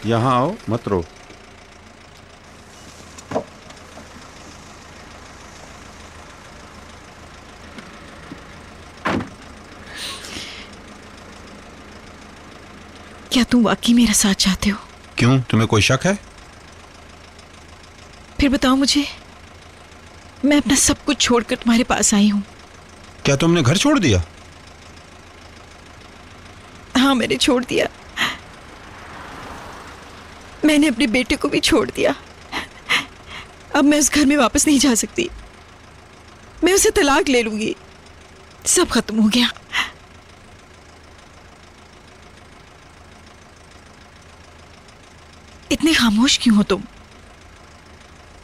यहाँ आओ, मत रो। क्या तुम वाकई मेरा साथ चाहते हो? क्यों, तुम्हें कोई शक है? फिर बताओ मुझे। मैं अपना सब कुछ छोड़कर तुम्हारे पास आई हूं। क्या तुमने घर छोड़ दिया? हाँ, मैंने छोड़ दिया। मैंने अपने बेटे को भी छोड़ दिया। अब मैं उस घर में वापस नहीं जा सकती। मैं उसे तलाक ले लूंगी। सब खत्म हो गया। इतने खामोश क्यों हो तुम?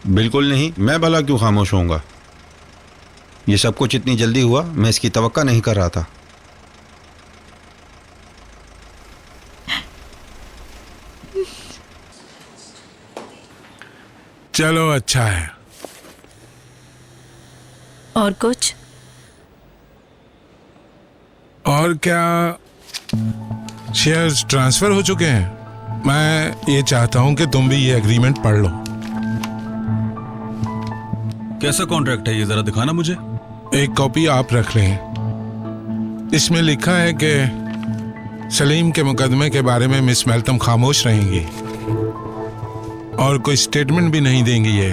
बिल्कुल नहीं, मैं भला क्यों खामोश होऊंगा? ये सब कुछ इतनी जल्दी हुआ, मैं इसकी तवक्का नहीं कर रहा था। चलो अच्छा है। और कुछ? और क्या, शेयर्स ट्रांसफर हो चुके हैं। मैं ये चाहता हूं कि तुम भी ये एग्रीमेंट पढ़ लो। कैसा कॉन्ट्रैक्ट है ये, जरा दिखाना मुझे। एक कॉपी आप रख लें। इसमें लिखा है कि सलीम के मुकदमे के बारे में मिस मेल्टम खामोश रहेंगी और कोई स्टेटमेंट भी नहीं देंगी। ये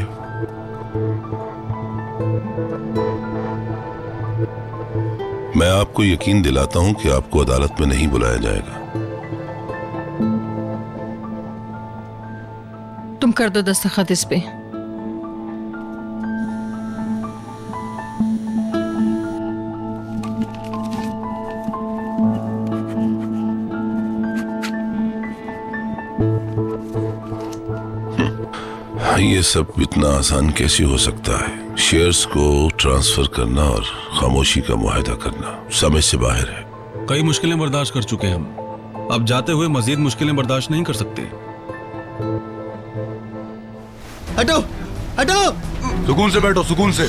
मैं आपको यकीन दिलाता हूं कि आपको अदालत में नहीं बुलाया जाएगा। तुम कर दो दस्तखत इस पे। ये सब इतना आसान कैसे हो सकता है? शेयर्स को ट्रांसफर करना और खामोशी का मुआहदा करना समझ से बाहर है। कई मुश्किलें बर्दाश्त कर चुके हैं हम, अब जाते हुए मजीद मुश्किलें बर्दाश्त नहीं कर सकते। हटो हटो, सुकून से बैठो, सुकून से।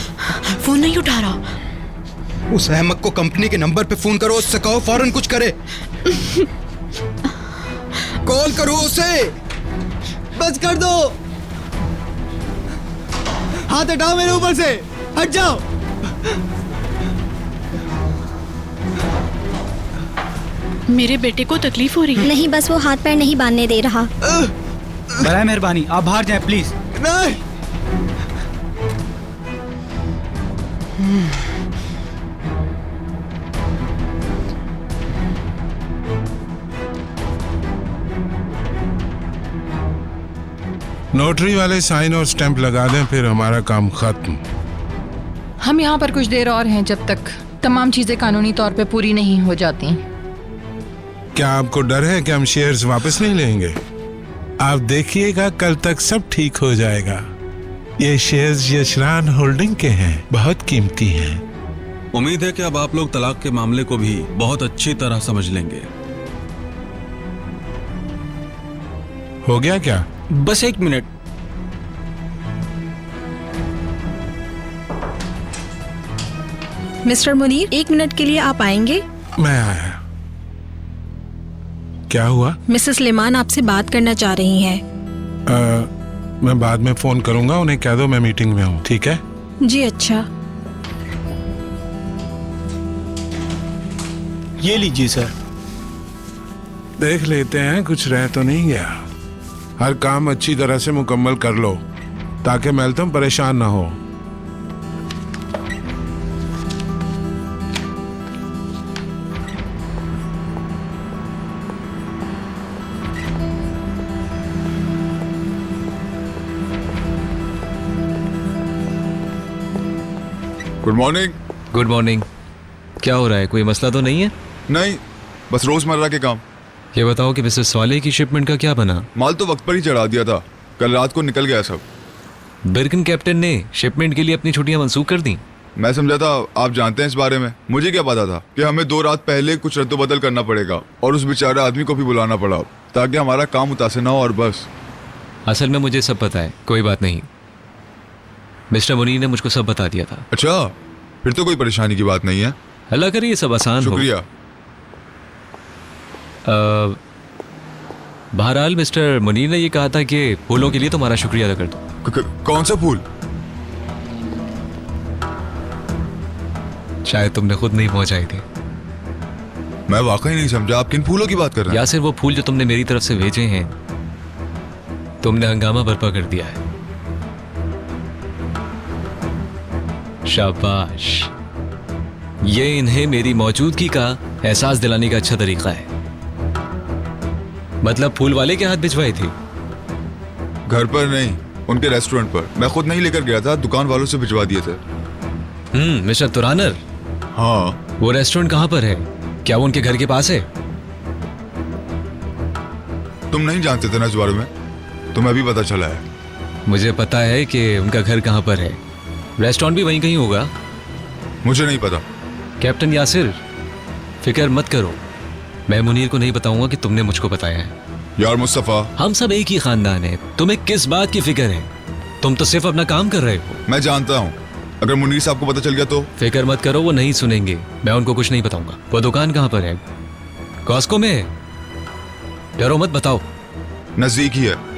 फोन नहीं उठा रहा। उस अहमक को कंपनी के नंबर पे फोन करो, उससे कहो फौरन कुछ करे। कॉल करो उसे। बस कर दो। हाथ हटाओ मेरे ऊपर से, हट जाओ। मेरे बेटे को तकलीफ हो रही है? नहीं, बस वो हाथ पैर नहीं बांधने दे रहा। बराए मेहरबानी आप बाहर जाएं प्लीज। नहीं। नोटरी वाले साइन और स्टैंप लगा दें, फिर हमारा काम खत्म। हम यहाँ पर कुछ देर और हैं जब तक तमाम चीजें कानूनी तौर पे पूरी नहीं हो जाती। क्या आपको डर है कि हम शेयर्स वापस नहीं लेंगे? आप देखिएगा, कल तक सब ठीक हो जाएगा। ये शेयर्स यशरान होल्डिंग के हैं, बहुत कीमती हैं। उम्मीद है कि अब आप लोग तलाक के मामले को भी बहुत अच्छी तरह समझ लेंगे। हो गया क्या? बस एक मिनट। मिस्टर मुनीर, 1 मिनट के लिए आप आएंगे? मैं आया। क्या हुआ? मिसेस लेमान आपसे बात करना चाह रही हैं। मैं बाद में फोन करूंगा, उन्हें कह दो मैं मीटिंग में हूँ, ठीक है? जी अच्छा। ये लीजिए सर। देख लेते हैं कुछ रह तो नहीं गया। हर काम अच्छी तरह से मुकम्मल कर लो ताकि मेल्टम परेशान ना हो। Good morning. Good morning. क्या हो रहा है, कोई मसला तो नहीं है? नहीं, बस रोजमर्रा के काम। ये बताओ कि मिसेस स्वाले की शिपमेंट का क्या बना? माल तो वक्त पर ही चढ़ा दिया था, कल रात को निकल गया सब। बिर्किन कैप्टन ने शिपमेंट के लिए अपनी छुट्टियां मंसूख कर दी। मैं समझा था आप जानते हैं इस बारे में। मुझे क्या पता था कि हमें 2 रात पहले कुछ रद्दोबदल करना पड़ेगा और उस बेचारे आदमी को भी बुलाना पड़ा ताकि हमारा काम मुतासिर ना हो। और बस असल में मुझे सब पता है, कोई बात नहीं। मिस्टर मुनीर ने मुझको सब बता दिया था। अच्छा, फिर तो कोई परेशानी की बात नहीं है। अल्लाह करे ये सब आसान हो। शुक्रिया। बहरहाल मिस्टर मुनीर ने ये कहा था कि फूलों के लिए तुम्हारा शुक्रिया अदा कर दो। कौन सा फूल? शायद तुमने खुद नहीं पहुंचाई थी। मैं वाकई नहीं समझा, आप किन फूलों की बात कर रहे हैं? यासिर, वो फूल जो तुमने मेरी तरफ से भेजे हैं, तुमने हंगामा बर्पा कर दिया है। शाबाश, ये इन्हें मेरी मौजूदगी का एहसास दिलाने का अच्छा तरीका है। मतलब फूल वाले के हाथ भिजवाई थी? घर पर नहीं, उनके रेस्टोरेंट पर। मैं खुद नहीं लेकर गया था, दुकान वालों से भिजवा दिए थे। मिस्टर तुरानर, हाँ। वो रेस्टोरेंट कहां पर है? क्या वो उनके घर के पास है? तुम नहीं जानते थे ना इस बारे में? तुम्हें अभी पता चला है? मुझे पता है कि उनका घर कहां पर है। रेस्टोरेंट भी वहीं कहीं होगा। मुझे नहीं पता। कैप्टन यासिर, फिक्र मत करो, मैं मुनीर को नहीं बताऊंगा कि तुमने मुझको बताया है। यार मुस्तफा, हम सब एक ही खानदान है, तुम्हें किस बात की फिक्र है? तुम तो सिर्फ अपना काम कर रहे हो। मैं जानता हूँ, अगर मुनीर साहब को पता चल गया तो? फिक्र मत करो, वो नहीं सुनेंगे। मैं उनको कुछ नहीं बताऊंगा। वो दुकान कहां पर है? कॉस्को में? डरो मत, बताओ। नजदीक ही है।